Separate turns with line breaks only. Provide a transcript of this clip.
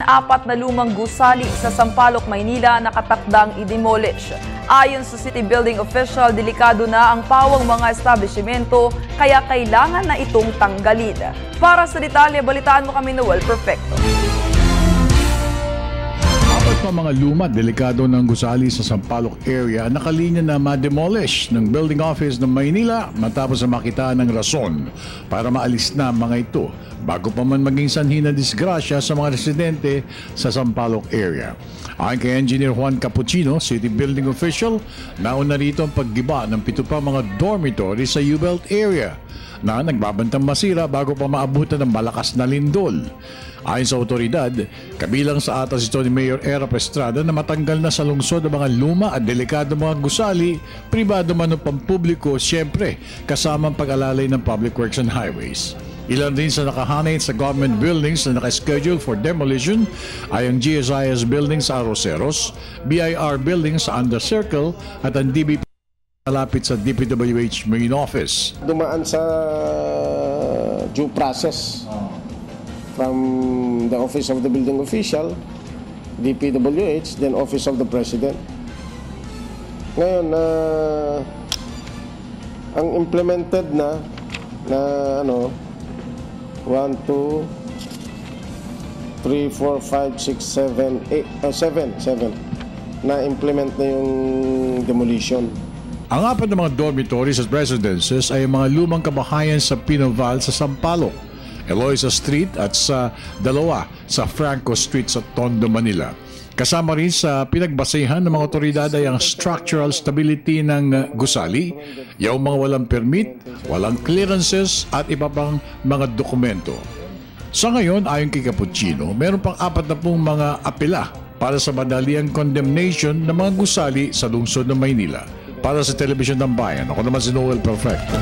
Apat na lumang gusali sa Sampaloc, Maynila nakatakdang i-demolish. Ayon sa city building official, delikado na ang pawang mga establishmento kaya kailangan na itong tanggalin. Para sa detalye, balitaan mo kami, Noel Perfecto.
Apat pa mga luma, delikado ng gusali sa Sampaloc area nakalinya na ma-demolish ng building office ng Maynila matapos na makita ng rason para maalis na mga ito bago pa man maging sanhi na disgrasya sa mga residente sa Sampaloc area. Ayon kay Engineer Juan Capuchino, city building official, nauna rito ang paggiba ng 7 pa mga dormitory sa U-Belt area na nagbabantang masira bago pa maabutan ng malakas na lindol. Ayon sa otoridad, kabilang sa atas ito ni Mayor Era Estrada na matanggal na sa lungsod ang mga luma at delikado mga gusali, pribado man o pampubliko, siyempre kasama ang pag-alalay ng Public Works and Highways. Ilan din sa nakahanay sa government buildings na nakaschedule for demolition ay ang GSIS building sa Arroceros, BIR building sa Under Circle at ang DBP malapit sa DPWH main office.
Dumaan sa due process from the Office of the Building Official, DPWH, then Office of the President. Ngayon, ang implemented na 1, 2, 3, 4, 5, 6, 7, 7 na implement na yung demolition.
Ang apat na mga dormitories at residences ay mga lumang kabahayan sa Pinoval sa Sampaloc, Eloisa Street at sa dalawa sa Franco Street sa Tondo, Manila. Kasama rin sa pinagbasehan ng mga otoridad ay ang structural stability ng gusali, yung mga walang permit, walang clearances at iba pang mga dokumento. Sa ngayon, ayon kay Capuchino, meron pang 40 mga apela para sa madaliang condemnation ng mga gusali sa lungsod ng Maynila. Para sa Telebisyon ng Bayan, ako naman si Noel Perfecto.